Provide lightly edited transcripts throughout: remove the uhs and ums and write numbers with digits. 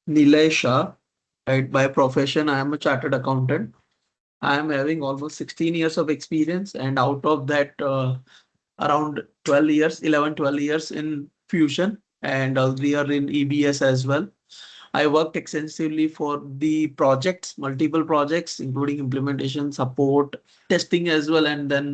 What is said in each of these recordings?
Nilay Shah, right? By profession, I am a chartered accountant. I am having almost 16 years of experience, and out of that, around 12 years, 11, 12 years in Fusion, and earlier in EBS as well. I worked extensively for the projects, multiple projects, including implementation, support, testing as well, and then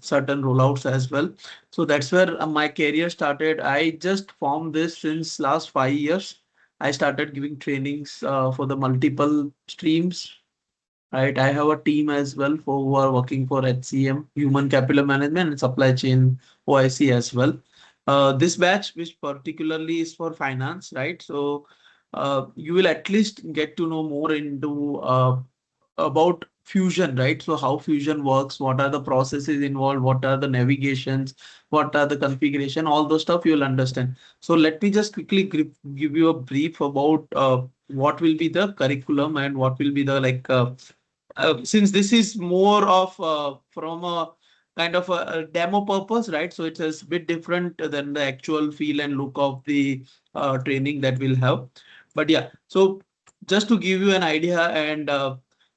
certain rollouts as well. So that's where my career started. I just formed this since last 5 years. I started giving trainings for the multiple streams. Right, I have a team as well for who are working for HCM, Human Capital Management, and Supply Chain OIC as well. This batch, which particularly is for finance, right? So you will at least get to know more into about Fusion, right? So how Fusion works, what are the processes involved, what are the navigations, what are the configuration, all those stuff you will understand. So let me just quickly give you a brief about what will be the curriculum and what will be the since this is more of from a kind of a demo purpose, right? So it's a bit different than the actual feel and look of the training that we'll have. But yeah, so just to give you an idea, and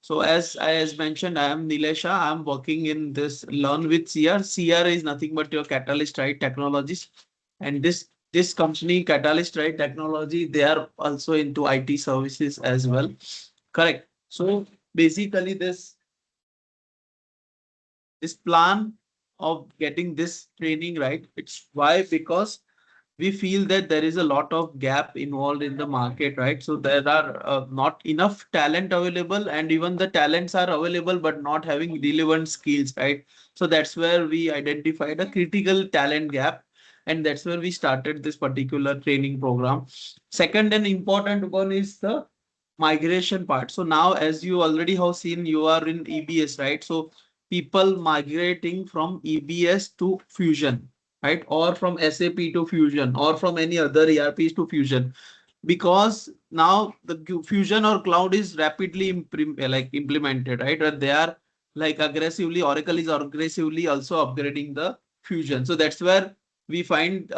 so as mentioned, I am Nilesha. I'm working in this Learn with CR. CR is nothing but your Catalyst, right? Technologies, and this company Catalyst, right? Technology, they are also into IT services as well. Correct. So basically this plan of getting this training, right, it's why, because we feel that there is a lot of gap involved in the market, right? So there are not enough talent available, and even the talents are available but not having relevant skills, right? So that's where we identified a critical talent gap, and that's where we started this particular training program. Second and important one is the migration part. So now, as you already have seen, you are in EBS, right? So people migrating from EBS to Fusion, right? Or from SAP to Fusion, or from any other ERPs to Fusion, because now the Fusion or cloud is rapidly implemented, right? And they are like aggressively, Oracle is aggressively also upgrading the Fusion. So that's where we find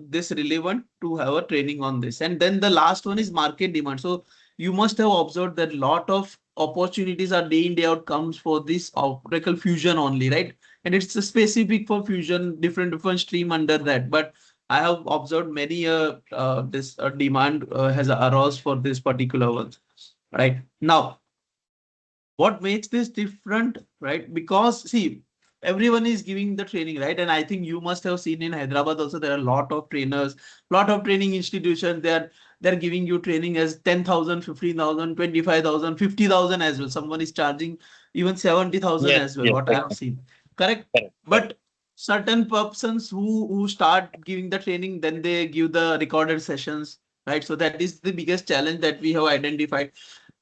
this relevant to have a training on this. And then the last one is market demand. So you must have observed that a lot of opportunities are day in day out comes for this Oracle Fusion only, right? And it's specific for Fusion, different stream under that. But I have observed many this demand has arose for this particular one, right? Now, what makes this different, right? Because see, everyone is giving the training, right? And I think you must have seen in Hyderabad also there are a lot of trainers, lot of training institutions. They're giving you training as 10,000, 15,000, 25,000, 50,000 as well. Someone is charging even 70,000 Yes, as well. yes, What I have seen, correct? correct, correct. But certain persons who start giving the training, then they give the recorded sessions, right? So that is the biggest challenge that we have identified.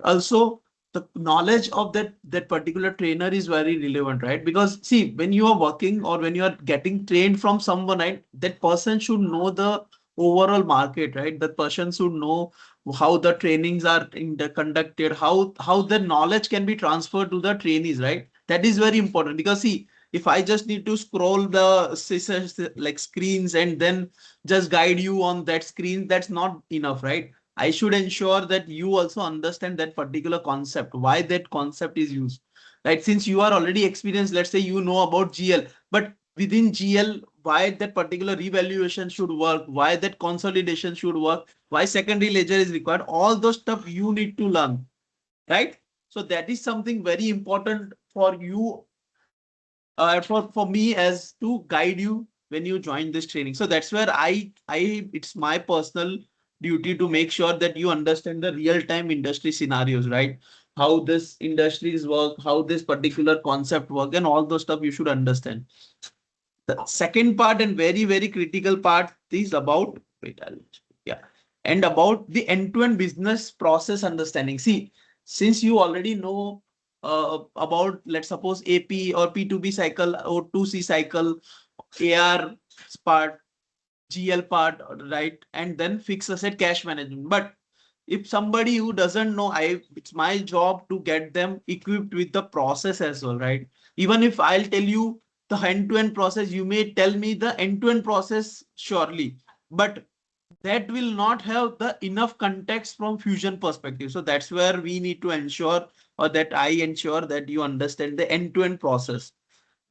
Also, the knowledge of that particular trainer is very relevant, right? Because see, when you are working or when you are getting trained from someone, right, that person should know the overall market, right? That person should know how the trainings are conducted, how the knowledge can be transferred to the trainees, right? That is very important, because see, if I just need to scroll the like screens and then just guide you on that screen, that's not enough, right? I should ensure that you also understand that particular concept, why that concept is used, right? Since you are already experienced, let's say you know about GL, but within GL, why that particular revaluation should work, why that consolidation should work, why secondary ledger is required, all those stuff you need to learn, right? So that is something very important for you, for me as to guide you when you join this training. So that's where I it's my personal duty to make sure that you understand the real time industry scenarios, right? How this industries work, how this particular concept work, and all those stuff you should understand. The second part and very critical part is about, wait, yeah, and about the end-to-end business process understanding. See, since you already know about, let's suppose, AP or P2B cycle or 2C cycle, AR part, GL part, right? And then fixed asset cash management. But if somebody who doesn't know, it's my job to get them equipped with the process as well, right? Even if I'll tell you the end-to-end process, you may tell me the end-to-end process surely, but that will not have the enough context from Fusion perspective. So that's where we need to ensure, or that I ensure, that you understand the end-to-end process.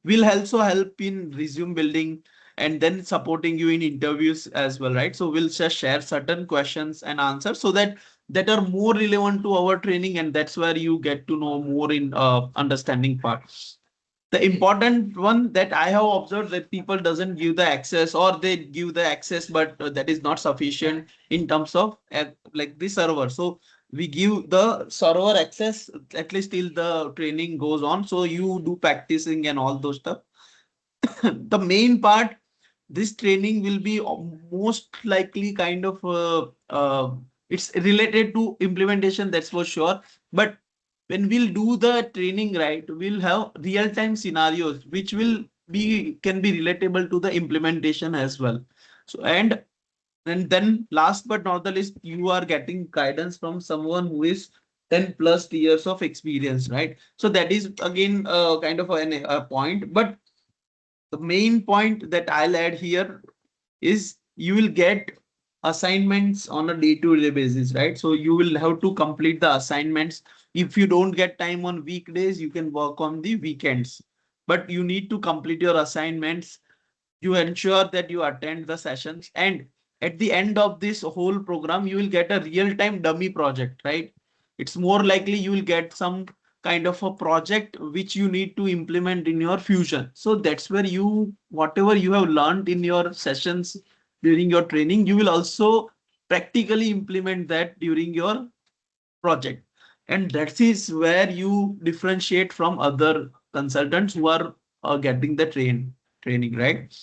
Will also help in resume building and then supporting you in interviews as well, right? So we'll just share certain questions and answers so that are more relevant to our training, and that's where you get to know more in understanding part. The important one that I have observed, that people doesn't give the access, or they give the access, but that is not sufficient in terms of like the server. So we give the server access at least till the training goes on. So you do practicing and all those stuff. The main part, this training will be most likely kind of it's related to implementation, that's for sure. But when we'll do the training, right, we'll have real-time scenarios which will be can be relatable to the implementation as well. So and then last but not the least, you are getting guidance from someone who is 10 plus years of experience, right? So that is again kind of a point. But the main point that I'll add here is you will get assignments on a day-to-day basis, right? So you will have to complete the assignments. If you don't get time on weekdays, you can work on the weekends, but you need to complete your assignments. You ensure that you attend the sessions, and at the end of this whole program, you will get a real-time dummy project, right? It's more likely you will get some kind of a project which you need to implement in your Fusion. So that's where you, whatever you have learned in your sessions during your training, you will also practically implement that during your project. And that is where you differentiate from other consultants who are getting the training, right?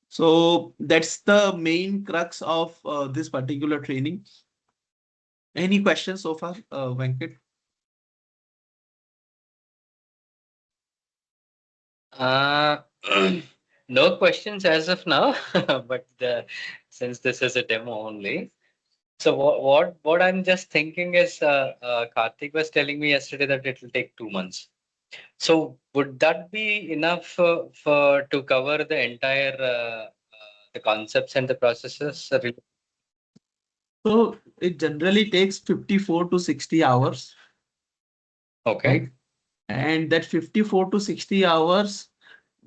So that's the main crux of this particular training. Any questions so far, Venkat? Uh, no questions as of now, but since this is a demo only. So what I'm just thinking is, Karthik was telling me yesterday that it will take 2 months. So would that be enough for to cover the entire the concepts and the processes? So it generally takes 54 to 60 hours, Okay. right? And that 54 to 60 hours,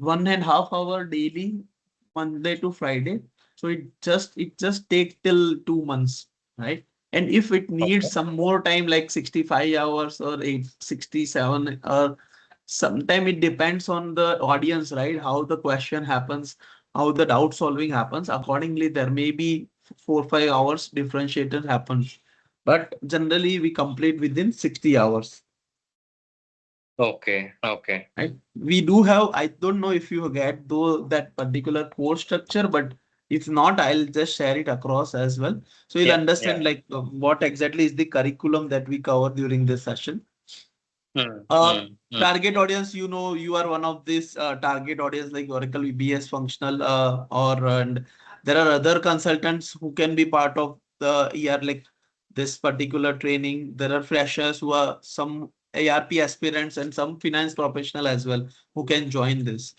1.5 hour daily, Monday to Friday. So it just takes till 2 months, right? And if it needs Okay. some more time, like 65 hours or 867, or sometime it depends on the audience, right? How the question happens, how the doubt solving happens. Accordingly, there may be 4 5 hours differentiator happens. But generally we complete within 60 hours. Okay. Okay. Right? We do have, I don't know if you get though that particular course structure, but if not, I'll just share it across as well. So you'll Yeah. understand Yeah. like what exactly is the curriculum that we cover during this session. Hmm. Uh, Hmm. Hmm. Target audience, you know, you are one of this target audience like Oracle VBS functional, or and there are other consultants who can be part of the ER like this particular training. There are freshers who are some ARP aspirants and some finance professional as well who can join this,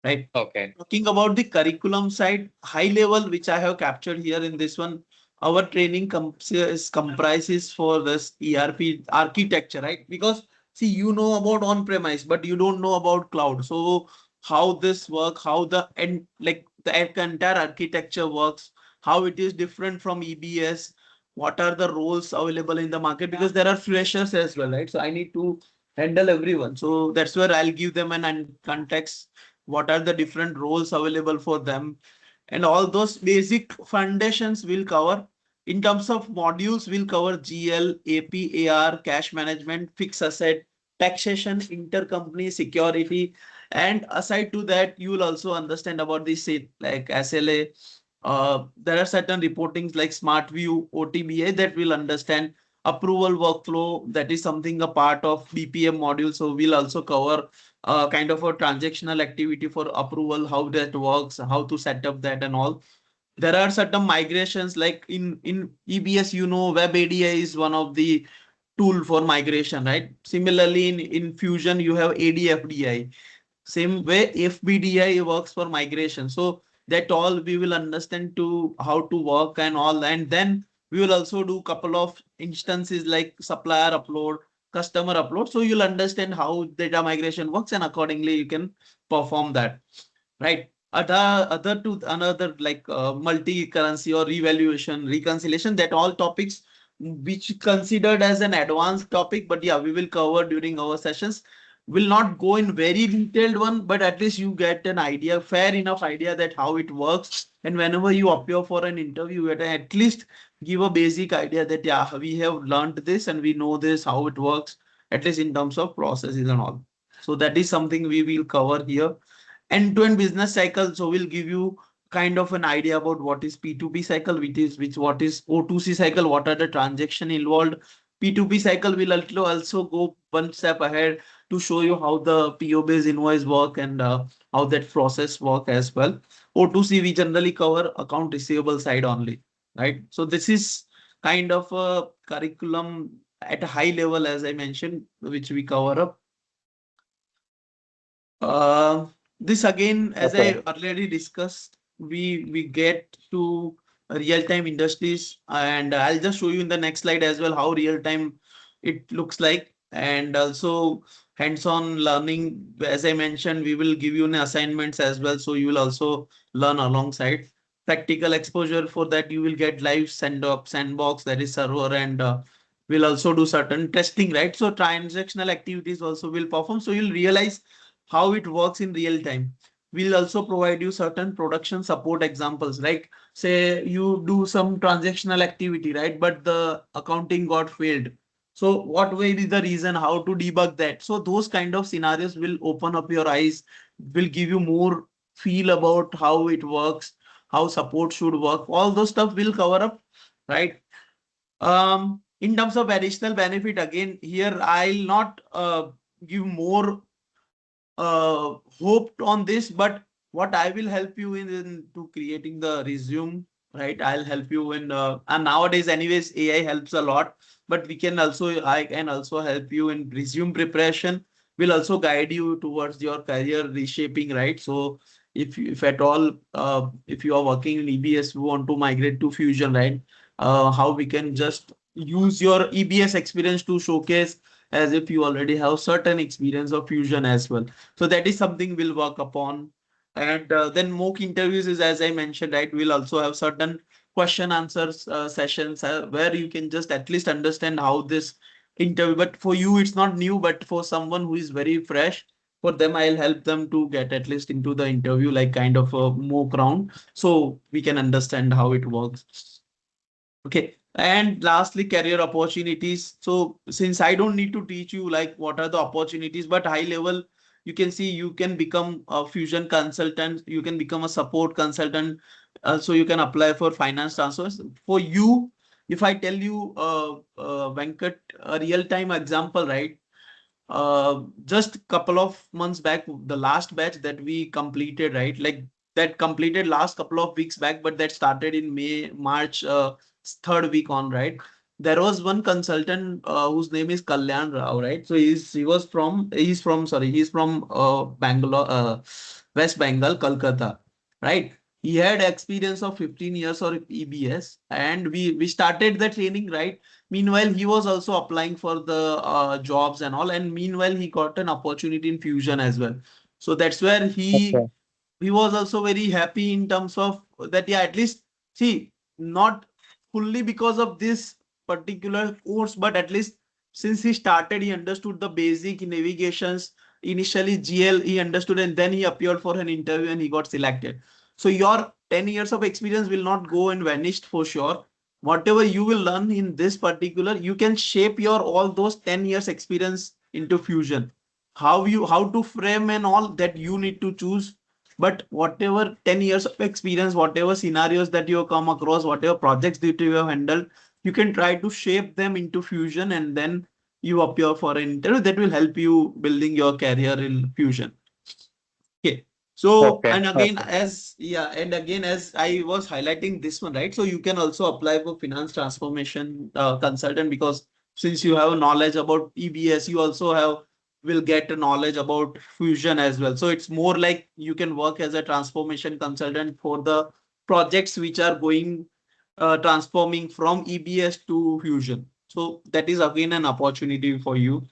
right? Okay. Talking about the curriculum side, high level, which I have captured here in this one, our training comprises for this ERP architecture, right? Because see, you know about on-premise, but you don't know about cloud. So how this work, how the and like the entire architecture works, how it is different from EBS, what are the roles available in the market? Because there are freshers as well, right? So I need to handle everyone. So that's where I'll give them an context, what are the different roles available for them, and all those basic foundations will cover. In terms of modules, we'll cover GL, AP, AR, cash management, fixed asset, taxation, intercompany security, and aside to that, you will also understand about the like SLA. There are certain reportings like Smart View, OTBA that will understand approval workflow. That is something a part of BPM module. So we'll also cover kind of a transactional activity for approval, how that works, how to set up that and all. There are certain migrations like in EBS, you know, Web ADI is one of the tool for migration, right? Similarly, in Fusion, you have ADFDI. Same way, FBDI works for migration. So that all we will understand to how to work and all. And then we will also do couple of instances like supplier upload, customer upload. So you'll understand how data migration works, and accordingly you can perform that, right? Other to another like multi-currency or revaluation, reconciliation, that all topics which considered as an advanced topic, but yeah, we will cover during our sessions. Will not go in very detailed one, but at least you get an idea, fair enough idea that how it works. And whenever you appear for an interview, you at least give a basic idea that yeah, we have learned this and we know this, how it works, at least in terms of processes and all. So that is something we will cover here. End-to-end business cycle. So we'll give you kind of an idea about what is P2P cycle, what is O2C cycle, what are the transaction involved. P2P cycle will also go one step ahead to show you how the PO based invoice work and how that process work as well. O2C we generally cover account receivable side only, right? So this is kind of a curriculum at a high level, as I mentioned, which we cover up. Uh, this again, as Okay. I already discussed, we get to real-time industries, and I'll just show you in the next slide as well how real-time it looks like, and also hands-on learning. As I mentioned, we will give you an assignments as well, so you will also learn alongside. Practical exposure, for that you will get live sandbox, that is server, and we'll also do certain testing, right? So transactional activities also will perform, so you'll realize how it works in real time. We'll also provide you certain production support examples, like say you do some transactional activity, right? But the accounting got failed. So what will be the reason, how to debug that? So those kind of scenarios will open up your eyes, will give you more feel about how it works, how support should work. All those stuff will cover up, right? In terms of additional benefit, again, here I'll not give more hoped on this, but what I will help you in to creating the resume, right? I'll help you in and nowadays anyways AI helps a lot, but I can also help you in resume preparation. Will also guide you towards your career reshaping, right? So if at all if you are working in EBS, you want to migrate to Fusion, right? How we can just use your EBS experience to showcase as if you already have certain experience of Fusion as well. So that is something we'll work upon. And then mock interviews is, as I mentioned, right? We'll also have certain question answers sessions where you can just at least understand how this interview. But for you, it's not new. But for someone who is very fresh, for them, I'll help them to get at least into the interview, like kind of a mock round, so we can understand how it works. Okay. And lastly, career opportunities. So since I don't need to teach you like what are the opportunities, but high level, you can see you can become a fusion consultant, you can become a support consultant. So you can apply for finance transfers. For you, if I tell you, Venkat, a real-time example, right? Just couple of months back, the last batch that we completed, right? Like that completed last couple of weeks back, but that started in March, third week on, right? There was one consultant whose name is Kalyan Rao, right? So he's from Bangalore, West Bengal, Kolkata, right? He had experience of 15 years or EBS, and we started the training, right? Meanwhile, he was also applying for the jobs and all, and meanwhile, he got an opportunity in Fusion as well. So that's where Okay. he was also very happy in terms of that. Yeah, at least see, not fully because of this particular course, but at least since he started, he understood the basic navigations. Initially, GL he understood, and then he appeared for an interview and he got selected. So your 10 years of experience will not go and vanished for sure. Whatever you will learn in this particular, you can shape your all those 10 years experience into Fusion. How to frame and all that you need to choose, but whatever 10 years of experience, whatever scenarios that you have come across, whatever projects that you have handled, you can try to shape them into Fusion, and then you appear for an interview that will help you building your career in Fusion. Okay. So, Okay. and again, Okay. as yeah, and again, as I was highlighting this one, right? So you can also apply for finance transformation consultant, because since you have knowledge about EBS, you also have will get a knowledge about Fusion as well. So it's more like you can work as a transformation consultant for the projects which are going transforming from EBS to Fusion. So that is again an opportunity for you.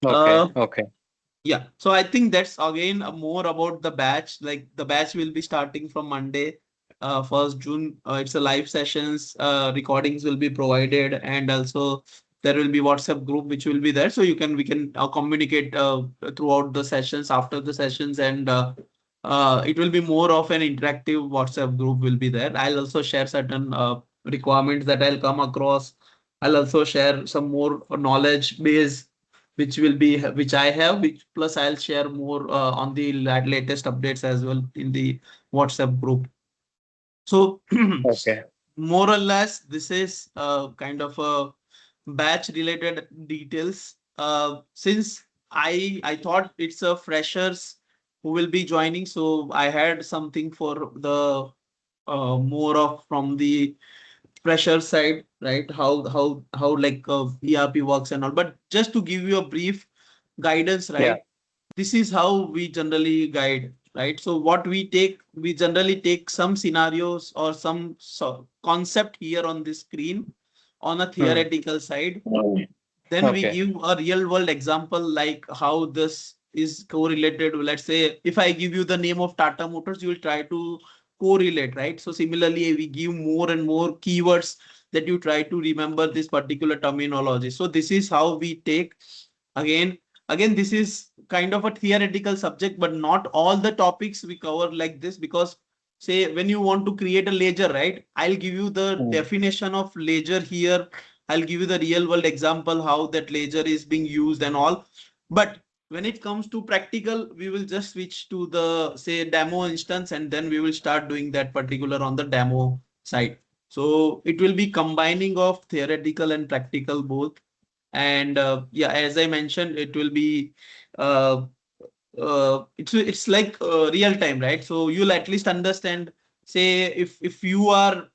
Okay. Uh, Okay. yeah, so I think that's again more about the batch. Like the batch will be starting from Monday, 1st June. It's a live sessions. Recordings will be provided, and also there will be WhatsApp group which will be there. So we can communicate throughout the sessions, after the sessions, and it will be more of an interactive WhatsApp group will be there. I'll also share certain requirements that I'll come across. I'll also share some more knowledge base which I have, which plus I'll share more on the latest updates as well in the WhatsApp group. So Okay. more or less, this is kind of a batch related details. Since I thought it's a freshers who will be joining, so I had something for the more of from the pressure side, right? How like ERP works and all. But just to give you a brief guidance, Yeah. right? This is how we generally guide, right? So what we generally take some scenarios or some concept here on the screen on a Hmm. theoretical side. Mm. Then we Okay. give a real world example like how this is correlated. Let's say if I give you the name of Tata Motors, you will try to correlate, right? So similarly, we give more and more keywords that you try to remember this particular terminology. So this is how we take again. Again, this is kind of a theoretical subject, but not all the topics we cover like this because say when you want to create a ledger, right? I'll give you the Hmm. definition of ledger here. I'll give you the real world example how that ledger is being used and all. But when it comes to practical, we will just switch to the say demo instance and then we will start doing that particular on the demo side. So it will be combining of theoretical and practical both. And yeah, as I mentioned, it will be uh, it's like real time, right? So you'll at least understand, say if you are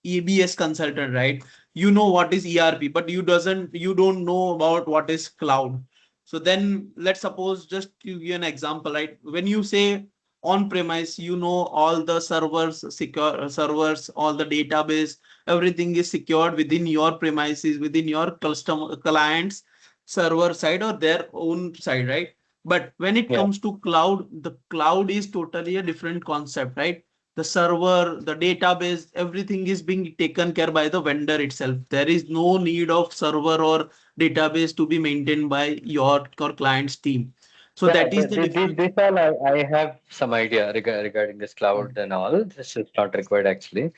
EBS consultant, right? You know what is ERP, but you don't know about what is cloud. So then let's suppose just to give you an example, right? When you say on premise, you know all the servers, secure servers, all the database, everything is secured within your premises, within your customer clients server side or their own side, right? But when it Yeah. comes to cloud, the cloud is totally a different concept, right? The server, the database, everything is being taken care by the vendor itself. There is no need of server or database to be maintained by your client's team. So Yeah, that is the difference. this all I have some idea regarding this cloud and all. This is not required actually. Yeah.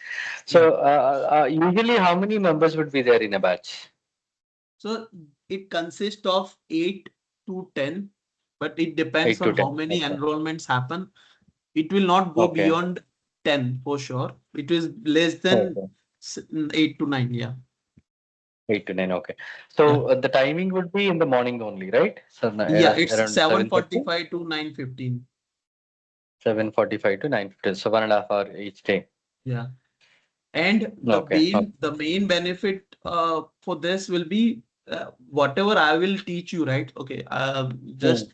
So usually, how many members would be there in a batch? So it consists of 8 to 10, but it depends Eight on to how ten. many Okay. enrollments happen. It will not go Okay. beyond 10 for sure. It is less than Okay. 8 to 9. Yeah. 8 to 9. Okay. Yeah. So the timing would be in the morning only, right? So Yeah. It's around 7:30, 7:45 to 9:15. 7:45 to 9:15. So 1.5 hour each day. Yeah. And Okay. Okay. the main benefit for this will be whatever I will teach you, right? Okay. Hmm. Just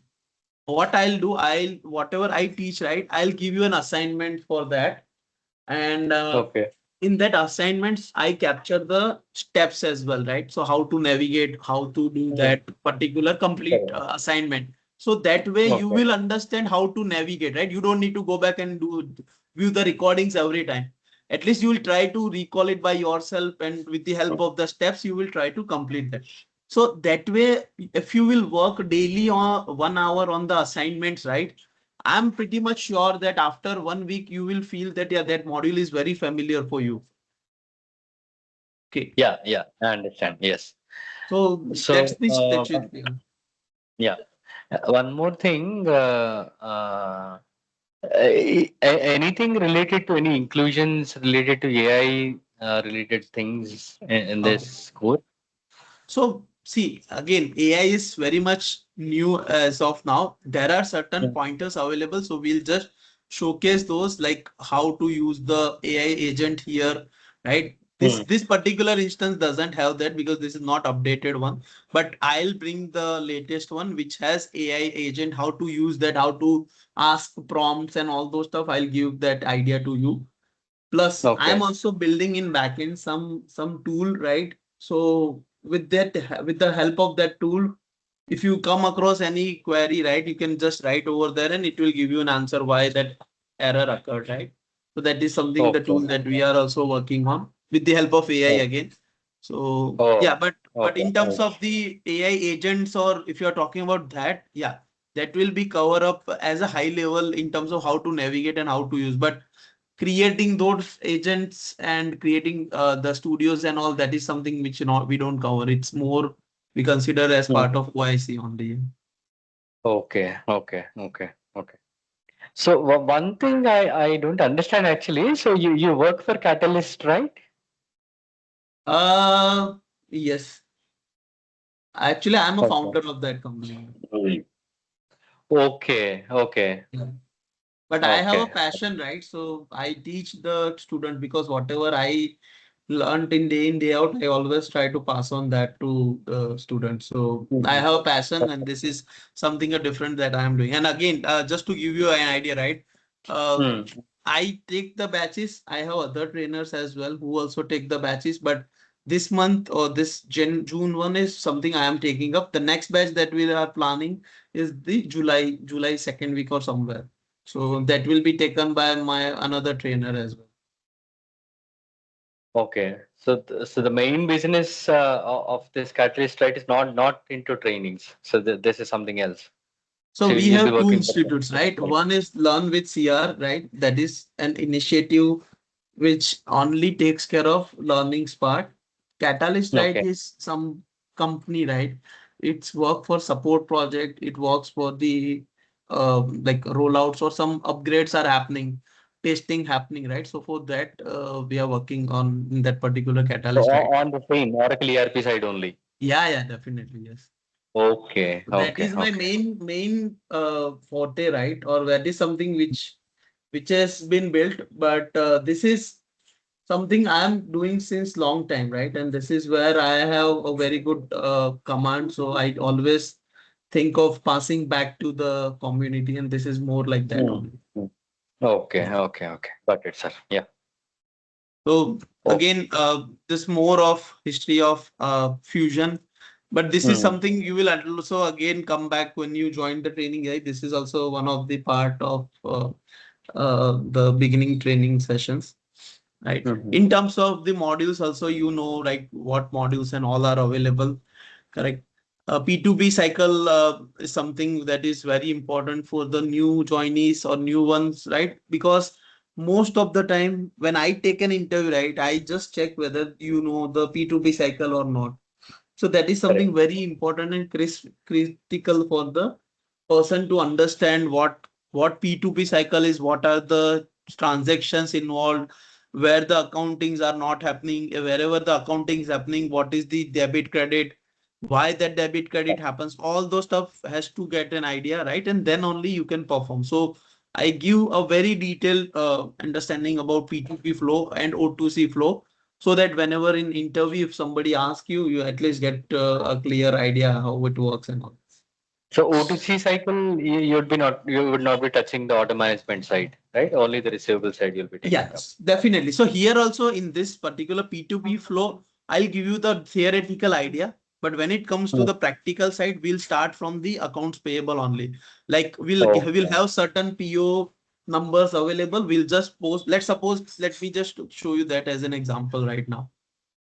what I'll do, whatever I teach, right? I'll give you an assignment for that. And Okay. in that assignments, I capture the steps as well, right? So how to navigate, how to do Hmm. that particular complete Correct. assignment. So that way you Okay. will understand how to navigate, right? You don't need to go back and view the recordings every time. At least you will try to recall it by yourself, and with the help of the steps, you will try to complete that. So that way, if you will work daily on 1 hour on the assignments, right? I'm pretty much sure that after 1 week, you will feel that yeah, that module is very familiar for you. Okay. Yeah. Yeah. I understand. Yes. So that's So the statute. Yeah. yeah. One more thing. Anything related to any inclusions related to AI related things in Okay. this course? So see, again, AI is very much new as of now. There are certain Mm. pointers available. So we'll just showcase those like how to use the AI agent here, right? This particular instance doesn't have that because this is not updated one, but I'll bring the latest one which has AI agent, how to use that, how to ask prompts and all those stuff. I'll give that idea to you. Plus, I'm Okay. also building in backend some tool, right? So with that, with the help of that tool, if you come across any query, right, you can just write over there and it will give you an answer why that error occurred, right? So that is something, the Okay. tool that we are also working on with the help of AI Oh, again. So yeah, oh, but okay. in terms of the AI agents, or if you're talking about that, yeah, that will be cover up as a high level in terms of how to navigate and how to use. But creating those agents and creating the studios and all, that is something which, we don't cover. It's more we consider as part of OIC only. Okay, okay, okay, okay. So one thing I don't understand actually. So you work for Catalyst, right? Uh, yes. Actually, I'm a Okay. founder of that company. Okay, okay, Yeah. But I have a okay. passion, right? So I teach the student because whatever I learned in day out, I always try to pass on that to the students. So I Mhm. have a passion, and this is something different that I am doing. And again, just to give you an idea, right? Uh, Hmm. I take the batches. I have other trainers as well who also take the batches. But this month or this June one is something I am taking up. The next batch that we are planning is the July second week or somewhere. So that will be taken by my another trainer as well. Okay. So so the main business of this Catalyst, right, is not into trainings. So this is something else. So So we you'll be have two working for institutes, right? them. One is Learn with CR, right? That is an initiative which only takes care of learnings part. Catalyst, right, Okay. is some company, right? It's work for support project. It works for the like rollouts or some upgrades are happening, testing happening, right? So for that, we are working on in that particular So Catalyst right now. on the same Oracle ERP side only. Yeah, yeah, definitely, yes. Okay, That okay, is my okay. main forte, right? Or that is something which has been built, but this is something I'm doing since long time, right? And this is where I have a very good command. So I always think of passing back to the community, and this is more like that Hmm. only. Hmm. Okay, Yeah. okay, okay. Got it, sir. Yeah. So Oh. again, this more of history of fusion, but this is Hmm. something you will also again come back when you join the training, right? This is also one of the part of the beginning training sessions, right? Hmm. In terms of the modules, also like what modules and all are available, correct? P2P cycle is something that is very important for the new joinees or new ones, right? Because most of the time when I take an interview, right, I just check whether you know the P2P cycle or not. So that is something Correct. very important and critical for the person to understand what P2P cycle is, what are the transactions involved, where the accountings are not happening, wherever the accounting is happening, what is the debit credit, why that debit credit happens, all those stuff has to get an idea, right? And then only you can perform. So I give a very detailed understanding about P2P flow and O2C flow, so that whenever in interview, if somebody asks you, you at least get a clear idea how it works and all. So O2C cycle, you would not be touching the order management side, right? Only the receivable side you'll be taking up. Yes, definitely. So here also in this particular P2P flow, I'll give you the theoretical idea. But when it comes to Hmm. the practical side, we'll start from the accounts payable only. Like we'll Okay. have certain PO numbers available. We'll just post. Let's suppose, let me just show you that as an example right now.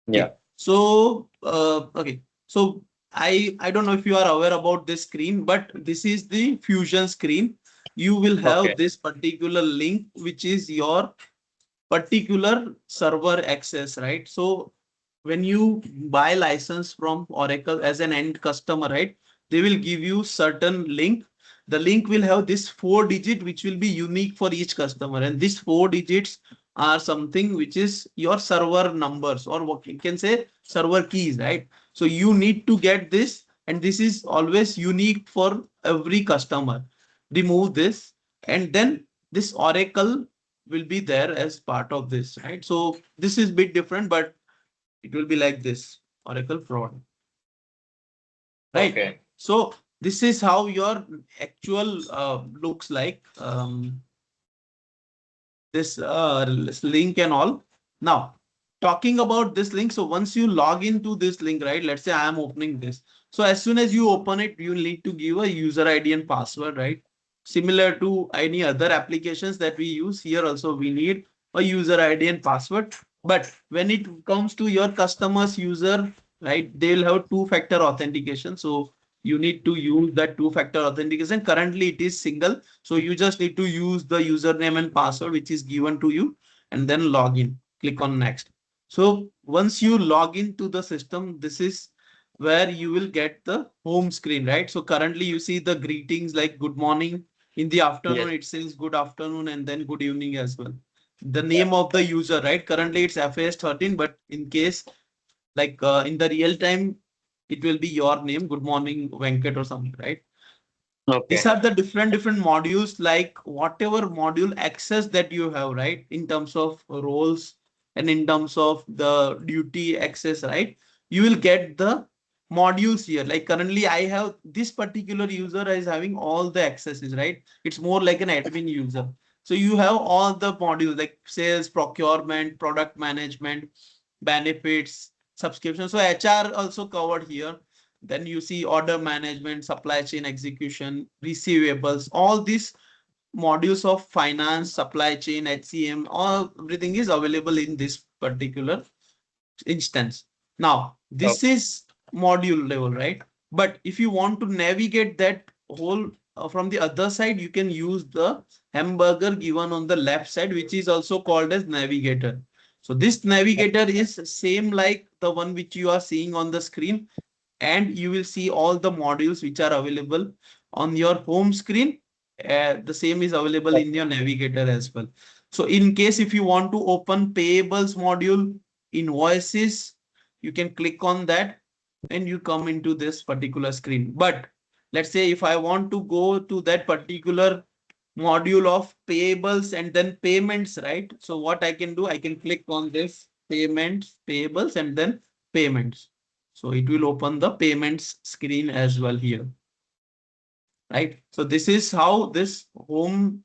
Yeah. Okay. So okay. So I don't know if you are aware about this screen, but this is the Fusion screen. You will have Okay. this particular link, which is your particular server access, right? So when you buy license from Oracle as an end customer, right, they will give you certain link. The link will have this 4 digit, which will be unique for each customer. And these 4 digits are something which is your server numbers, or what you can say server keys, right? So you need to get this, and this is always unique for every customer. Remove this, and then this Oracle will be there as part of this, right? So this is bit different, but It will be like this, Oracle fraud, right? Okay. So this is how your actual looks like. This link and all. Now, talking about this link. So once you log into this link, right? Let's say I am opening this. So as soon as you open it, you need to give a user ID and password, right? Similar to any other applications that we use here, also we need a user ID and password. But when it comes to your customers user, right, they'll have two-factor authentication. So you need to use that two-factor authentication. Currently, it is single. So you just need to use the username and password which is given to you and then log in. Click on next. So once you log into the system, this is where you will get the home screen, right? So currently you see the greetings like good morning. In the afternoon, Yes. it says good afternoon and then good evening as well. The Yeah. name of the user, right? Currently it's FAS 13, but in case like in the real time, it will be your name, good morning, Venkat or something, right? These Okay. are the different modules, like whatever module access that you have, right? In terms of roles and in terms of the duty access, right? You will get the modules here. Like currently I have this particular user is having all the accesses, right? It's more like an admin user. So you have all the modules like sales, procurement, product management, benefits, subscription. So HR also covered here. Then you see order management, supply chain execution, receivables, all these modules of finance, supply chain, HCM, all everything is available in this particular instance. Now, this Okay. is module level, right? But if you want to navigate that whole from the other side, you can use the hamburger given on the left side, which is also called as navigator. So this navigator is same like the one which you are seeing on the screen, and you will see all the modules which are available on your home screen. The same is available in your navigator as well. So in case if you want to open payables module, invoices, you can click on that and you come into this particular screen. But let's say if I want to go to that particular module of payables and then payments, right? So what I can do, I can click on this payments, payables, and then payments. So it will open the payments screen as well here, right? So this is how this home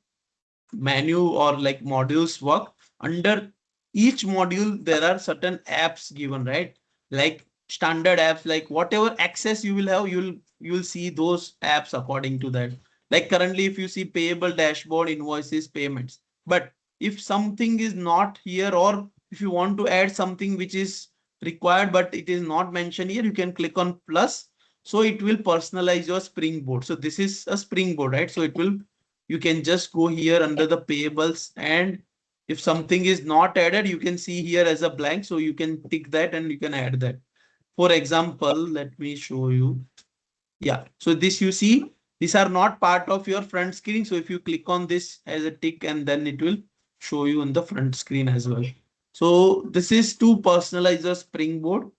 menu or like modules work. Under each module, there are certain apps given, right? Like standard apps, like whatever access you will have, you will see those apps according to that. Like currently, if you see payable dashboard, invoices, payments. But if something is not here, or if you want to add something which is required but it is not mentioned here, you can click on plus. So it will personalize your springboard. So this is a springboard, right? So it will, you can just go here under the payables, and if something is not added, you can see here as a blank. So you can tick that and you can add that. For example, let me show you. Yeah. So this you see, these are not part of your front screen. So if you click on this as a tick, and then it will show you on the front screen as well. So this is to personalize your springboard.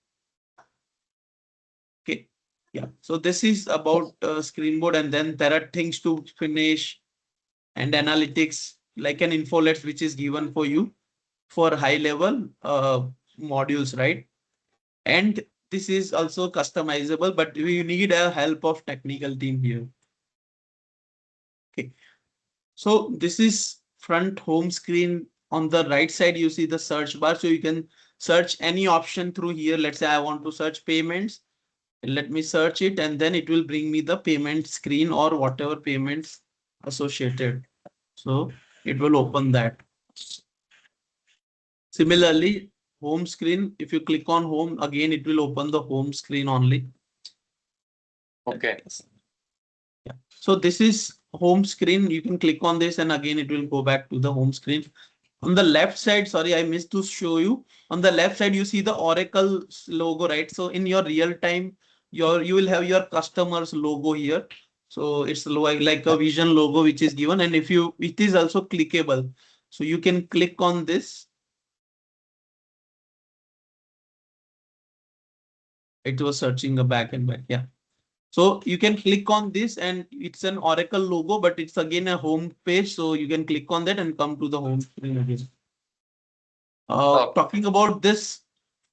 Okay. Yeah. So this is about screenboard, and then there are things to finish and analytics like an infolets which is given for you for high level modules, right? And this is also customizable, but we need a help of technical team here. Okay. So this is front home screen. On the right side, you see the search bar. So you can search any option through here. Let's say I want to search payments. Let me search it, and then it will bring me the payment screen or whatever payments associated. So it will open that. Similarly, home screen, if you click on home, again, it will open the home screen only. Okay. Yeah. So this is home screen. You can click on this and again, it will go back to the home screen. On the left side, sorry, I missed to show you. On the left side, you see the Oracle logo, right? So in your real time, you will have your customer's logo here. So it's like a vision logo which is given. And if you, it is also clickable. So you can click on this. It was searching a back and back. Yeah. So you can click on this and it's an Oracle logo, but it's again a home page. So you can click on that and come to the home screen again. Oh, Talking about this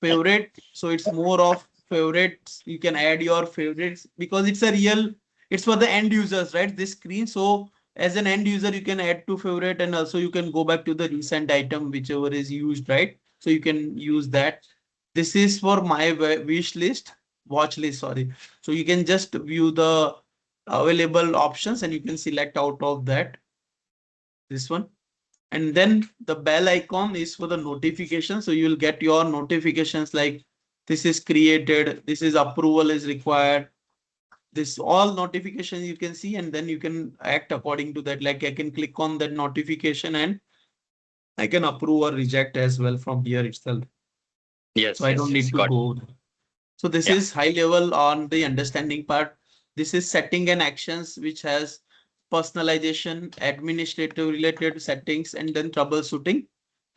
favorite. So it's more of favorites. You can add your favorites because it's for the end users, right? This screen. So as an end user, you can add to favorite and also you can go back to the recent item, whichever is used, right? So you can use that. This is for my wish list, watch list, sorry. So you can just view the available options and you can select out of that this one. And then the bell icon is for the notification. So you will get your notifications like this is created, this is approval is required. This all notifications you can see, and then you can act according to that. Like I can click on that notification and I can approve or reject as well from here itself. So Yes, I yes, don't yes. need to Got it. go. So this Yeah. is high level on the understanding part. This is setting and actions, which has personalization, administrative related settings, and then troubleshooting.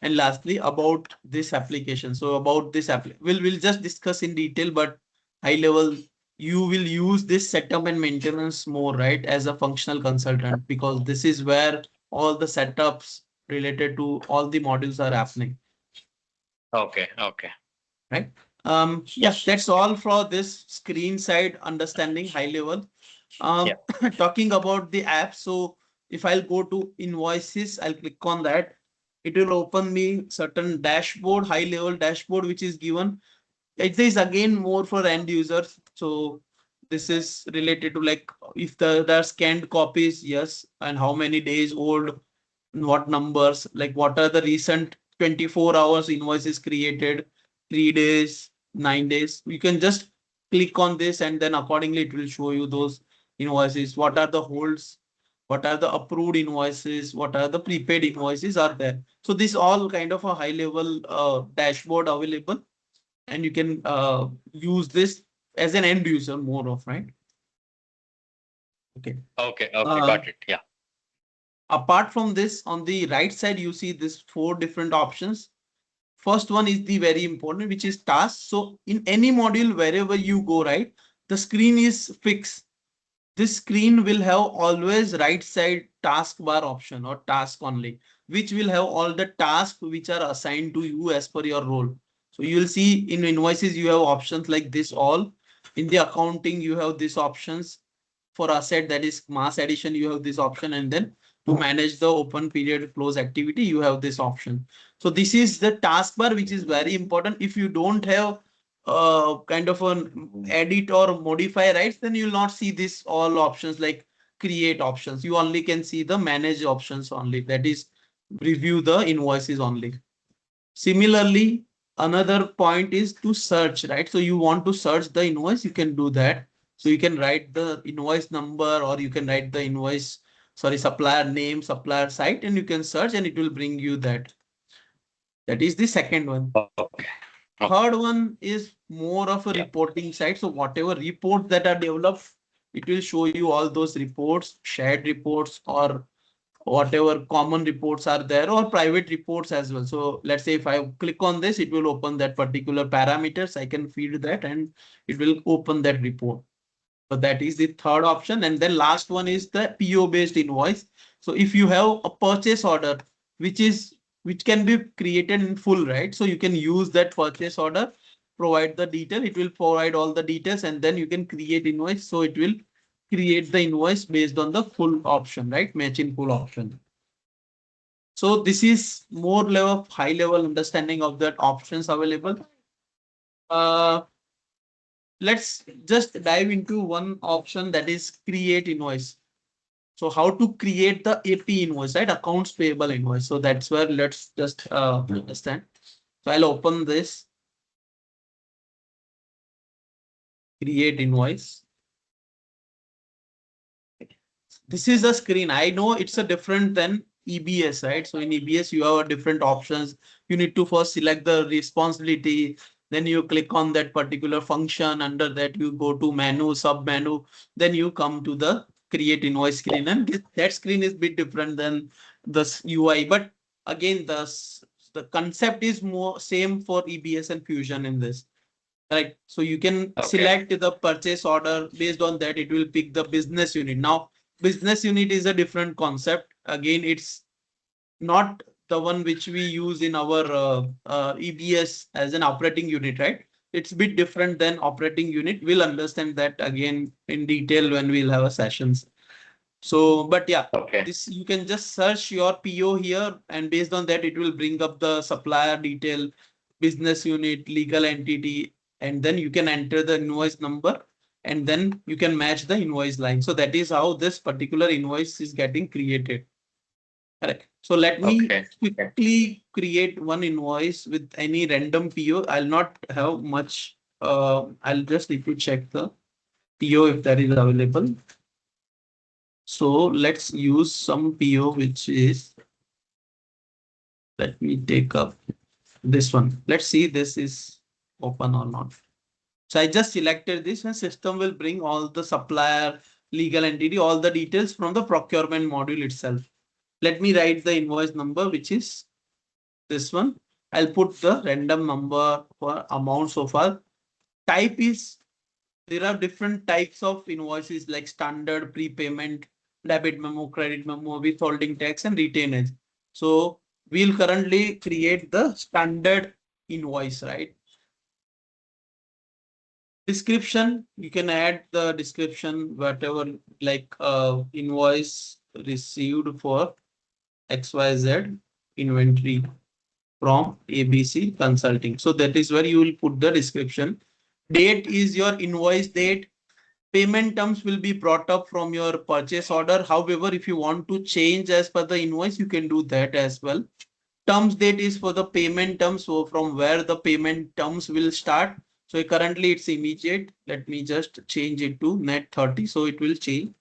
And lastly, about this application. So about this app, we'll just discuss in detail, but high level, you will use this setup and maintenance more, right? As a functional consultant, because this is where all the setups related to all the modules are happening, Okay. Okay. right? Yes, that's all for this screen side understanding high level. Yeah. Um, talking about the app. So if I'll go to invoices, I'll click on that. It will open me certain dashboard, high level dashboard, which is given. It is again more for end users. So this is related to like if there are scanned copies, yes, and how many days old, what numbers, like what are the recent 24 hours invoices created, 3 days, 9 days. You can just click on this and then accordingly it will show you those invoices. What are the holds? What are the approved invoices? What are the prepaid invoices are there? So this all kind of a high level dashboard available, and you can use this as an end user more of, right? Okay. Okay. Okay. Uh, Got it. Yeah. Apart from this, on the right side, you see this four different options. First one is the very important, which is task. So in any module, wherever you go, right, the screen is fixed. This screen will have always right side taskbar option or task only, which will have all the tasks which are assigned to you as per your role. So you will see in invoices, you have options like this all. In the accounting, you have these options. For asset, that is mass addition, you have this option, and then to manage the open period close activity, you have this option. So this is the taskbar, which is very important. If you don't have kind of an edit or modify rights, then you will not see this all options like create options. You only can see the manage options only, that is review the invoices only. Similarly, another point is to search, right? So you want to search the invoice, you can do that. So you can write the invoice number or you can write the invoice, sorry, supplier name, supplier site, and you can search and it will bring you that. That is the second one. Okay. Okay. Third one is more of a Yeah. reporting side. So whatever reports that are developed, it will show you all those reports, shared reports or whatever common reports are there or private reports as well. So let's say if I click on this, it will open that particular parameters. I can feed that and it will open that report. So that is the third option. And then last one is the PO based invoice. So if you have a purchase order, which is which can be created in full, right? So you can use that purchase order, provide the detail, it will provide all the details, and then you can create invoice. So it will create the invoice based on the full option, right? Match in full option. So this is more level high level understanding of that options available. Uh, let's just dive into one option, that is create invoice. So how to create the AP invoice, right? Accounts payable invoice. So that's where let's just understand. So I'll open this create invoice. This is the screen. I know it's a different than EBS, right? So in EBS, you have different options. You need to first select the responsibility. Then you click on that particular function. Under that, you go to menu, sub menu. Then you come to the create invoice screen. And that screen is a bit different than the UI. But again, the concept is more same for EBS and Fusion in this. Right. So you can Okay. select the purchase order. Based on that, it will pick the business unit. Now, business unit is a different concept. Again, it's not the one which we use in our EBS as an operating unit, right? It's a bit different than operating unit. We'll understand that again in detail when we'll have a sessions. So, but yeah, Okay. this you can just search your PO here, and based on that, it will bring up the supplier detail, business unit, legal entity, and then you can enter the invoice number, and then you can match the invoice line. So that is how this particular invoice is getting created. Correct. So let me Okay. quickly create one invoice with any random PO. I'll not have much. I'll just need to check the PO if that is available. So let's use some PO which is, let me take up this one. Let's see this is open or not. So I just selected this and system will bring all the supplier, legal entity, all the details from the procurement module itself. Let me write the invoice number, which is this one. I'll put the random number for amount so far. Type is, there are different types of invoices like standard, prepayment, debit memo, credit memo, withholding tax, and retainage. So we'll currently create the standard invoice, right? Description, you can add the description, whatever, like invoice received for XYZ inventory from ABC Consulting. So that is where you will put the description. Date is your invoice date. Payment terms will be brought up from your purchase order. However, if you want to change as per the invoice, you can do that as well. Terms date is for the payment terms. So from where the payment terms will start. So currently it's immediate. Let me just change it to net 30. So it will change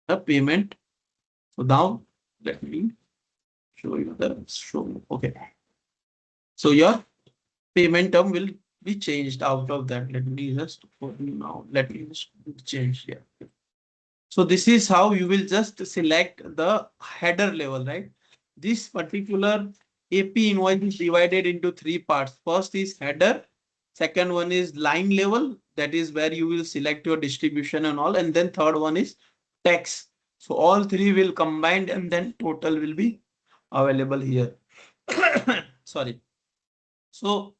the payment. So now let me show you the show. Okay. So your payment term will be changed out of that. Let me just now let me just change here. So this is how you will just select the header level, right? This particular AP invoice is divided into three parts. First is header. Second one is line level. That is where you will select your distribution and all. And then third one is text. So all three will combine and then total will be available here. Sorry. So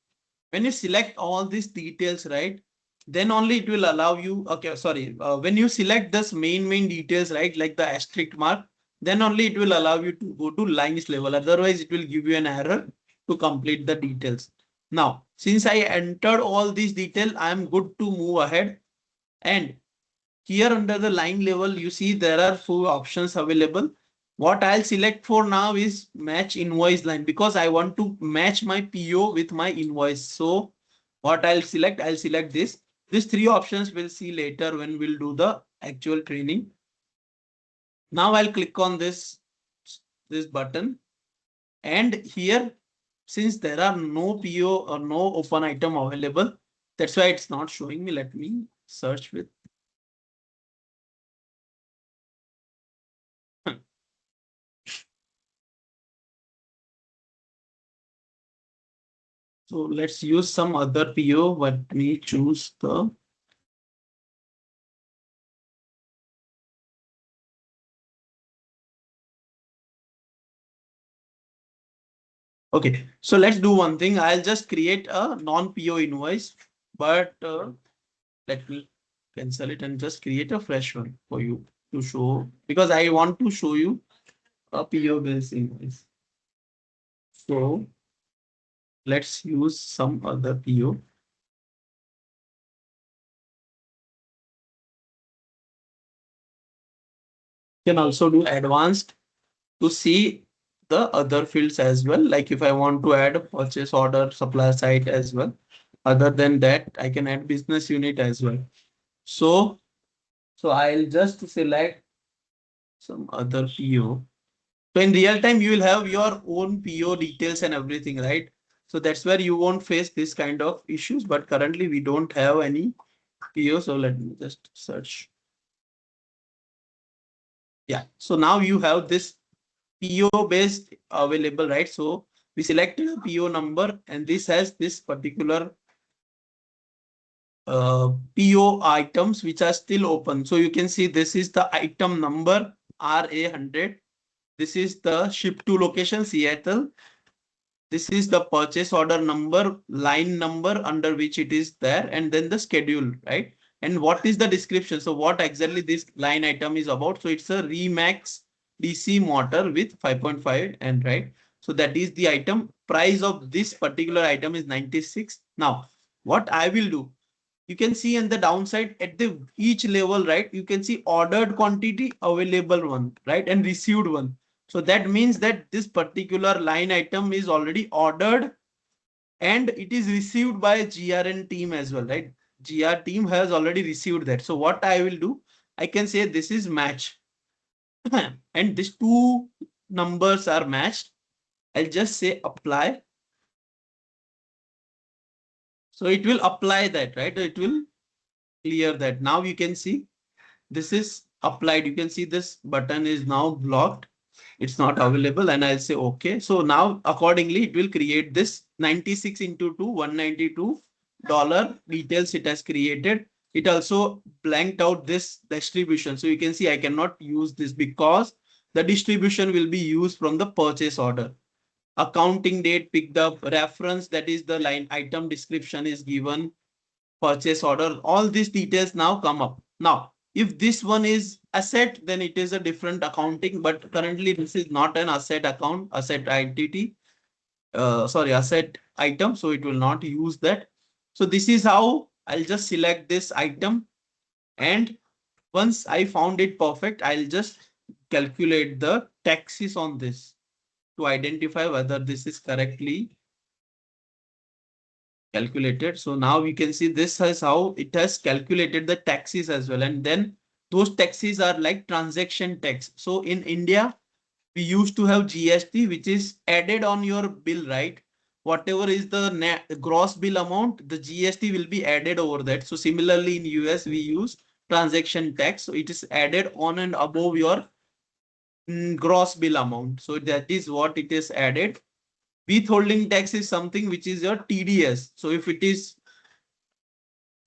when you select all these details, right, then only it will allow you, okay, sorry, when you select this main details, right, like the asterisk mark, then only it will allow you to go to lines level. Otherwise, it will give you an error to complete the details. Now, since I entered all these details, I am good to move ahead. And here under the line level, you see there are four options available. What I'll select for now is match invoice line because I want to match my PO with my invoice. So what I'll select this. These three options we'll see later when we'll do the actual training. Now I'll click on this button, and here, since there are no PO or no open item available, that's why it's not showing me. Let me search with. So let's use some other PO. Let me choose the. Okay, so let's do one thing. I'll just create a non-PO invoice, but let me cancel it and just create a fresh one for you to show, because I want to show you a PO based invoice. So let's use some other PO. You can also do advanced to see the other fields as well. Like if I want to add a purchase order, supplier side as well. Other than that, I can add business unit as well. So, I'll just select some other PO. So in real time, you will have your own PO details and everything, right? So that's where you won't face this kind of issues. But currently we don't have any PO. So let me just search. Yeah. So now you have this PO based available, right? So we selected a PO number and this has this particular PO items which are still open. So you can see this is the item number RA100. This is the ship to location Seattle. This is the purchase order number, line number under which it is there, and then the schedule, right? And what is the description? So what exactly this line item is about? So it's a Remax DC motor with 5.5 and right. So that is the item. Price of this particular item is 96. Now, what I will do, you can see on the downside at the each level, right? You can see ordered quantity, available one, right? And received one. So that means that this particular line item is already ordered and it is received by GRN team as well, right? GR team has already received that. So what I will do, I can say this is match and these two numbers are matched. I'll just say apply. So it will apply that, right? It will clear that. Now you can see this is applied. You can see this button is now blocked. It's not available and I'll say okay. So now accordingly it will create this 96 into 2 $192 details it has created. It also blanked out this distribution. So you can see I cannot use this because the distribution will be used from the purchase order. Accounting date picked up, reference, that is the line item description is given, purchase order, all these details now come up. Now, if this one is asset, then it is a different accounting, but currently this is not an asset account, asset entity, asset item. So it will not use that. So this is how I'll just select this item. And once I found it perfect, I'll just calculate the taxes on this to identify whether this is correctly calculated. So now we can see this is how it has calculated the taxes as well. And then those taxes are like transaction tax. So in India, we used to have GST, which is added on your bill, right? Whatever is the net gross bill amount, the GST will be added over that. So similarly in US, we use transaction tax. So it is added on and above your gross bill amount. So that is what it is added. Withholding tax is something which is your TDS. So if it is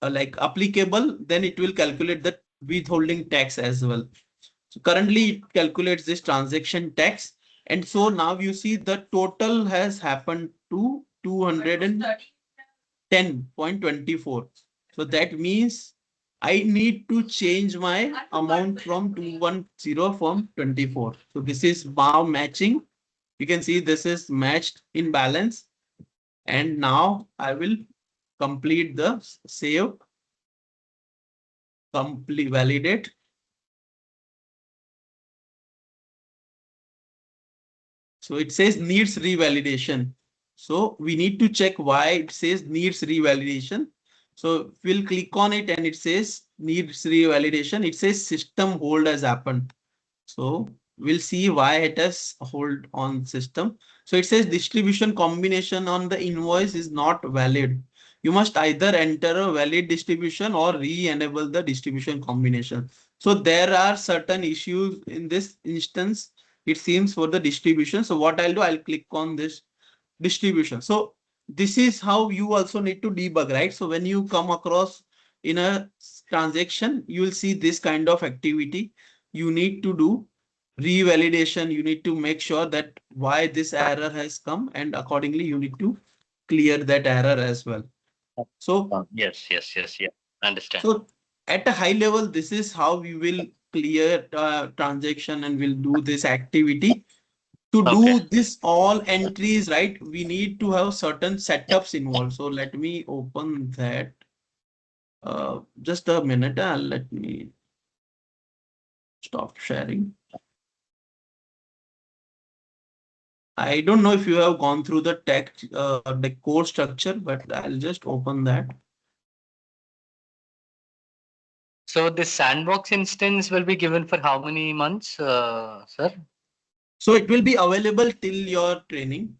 like applicable, then it will calculate the withholding tax as well. So currently it calculates this transaction tax. And so now you see the total has happened to 210.24. So that means I need to change my amount from 210 from 24. So this is now matching. You can see this is matched in balance. And now I will complete the save, complete validate. So it says needs revalidation. So we need to check why it says needs revalidation. So we'll click on it and it says needs revalidation. It says system hold has happened. So we'll see why it has hold on system. So it says distribution combination on the invoice is not valid. You must either enter a valid distribution or re-enable the distribution combination. So there are certain issues in this instance, it seems, for the distribution. So what I'll do, I'll click on this distribution. So this is how you also need to debug, right? So when you come across in a transaction, you will see this kind of activity. You need to do revalidation. You need to make sure that why this error has come, and accordingly you need to clear that error as well. So yes. Understand. so at a high level, this is how we will clear transaction and we'll do this activity. To Okay. do this all entries, right, we need to have certain setups involved. So let me open that. Just a minute. Let me stop sharing. I don't know if you have gone through the the core structure, but I'll just open that. So this sandbox instance will be given for how many months, sir? So it will be available till your training.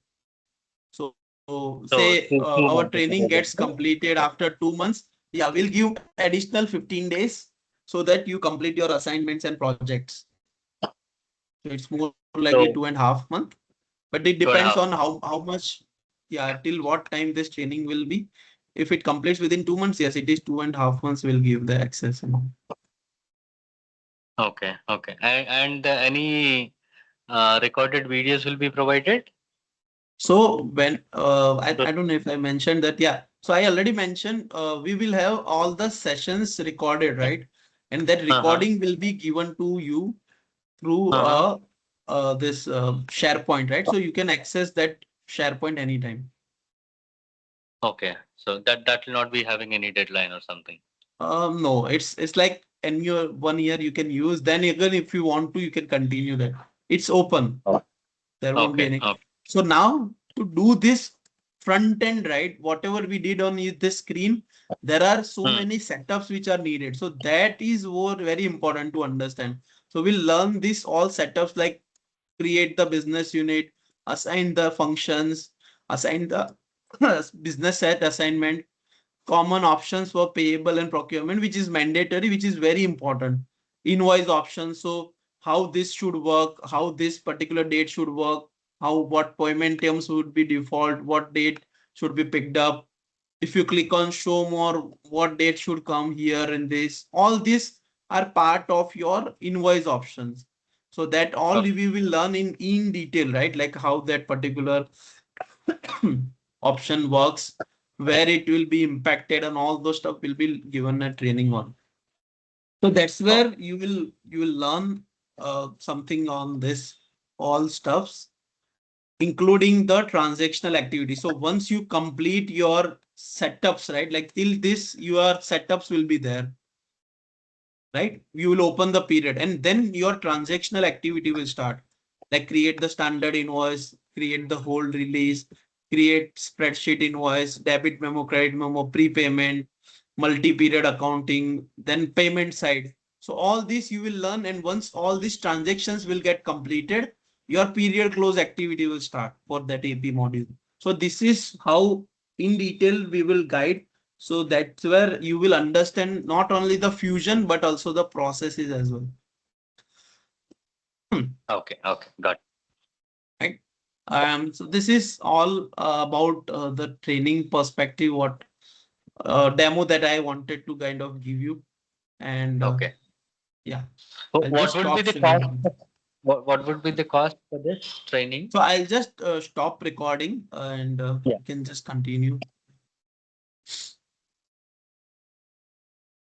So So say two our months is training gets available. completed after 2 months. Yeah, we'll give additional 15 days so that you complete your assignments and projects. So it's more likely So 2.5 months, but it depends two and on a half. how much, yeah, till what time this training will be. If it completes within 2 months, yes, it is 2.5 months will give the access. Okay. And any recorded videos will be provided? So when I don't know if I mentioned that, yeah. So I already mentioned we will have all the sessions recorded, right? And that Uh-huh. recording will be given to you through Uh-huh. this SharePoint, right? So you can access that SharePoint anytime. Okay. So that will not be having any deadline or something. No, it's like in your 1 year you can use. Then again, if you want to, you can continue that. It's open. Oh. There won't be Okay. any. Okay. So now to do this front end, right? Whatever we did on this screen, there are so Hmm. many setups which are needed. So that is more very important to understand. So we'll learn this all setups like create the business unit, assign the functions, assign the business set assignment, common options for payable and procurement, which is mandatory, which is very important. Invoice options. So how this should work, how this particular date should work, how what payment terms would be default, what date should be picked up. If you click on show more, what date should come here in this. All these are part of your invoice options. So that all Okay. we will learn in detail, right? Like how that particular option works, where it will be impacted, and all those stuff will be given a training on. So that's where Okay. you will learn something on this all stuffs, including the transactional activity. So once you complete your setups, right, like till this, your setups will be there, right? You will open the period and then your transactional activity will start. Like create the standard invoice, create the hold release, create spreadsheet invoice, debit memo, credit memo, prepayment, multi-period accounting, then payment side. So all this you will learn, and once all these transactions will get completed, your period close activity will start for that AP module. So this is how in detail we will guide, so that's where you will understand not only the fusion, but also the processes as well. Hmm, Okay. Okay. Got it. right. So this is all about the training perspective, what demo that I wanted to kind of give you. And Okay. yeah, So I'll what just would be stop the cost? sharing. What would be the cost for this training? So I'll just stop recording and Yeah. you can just continue.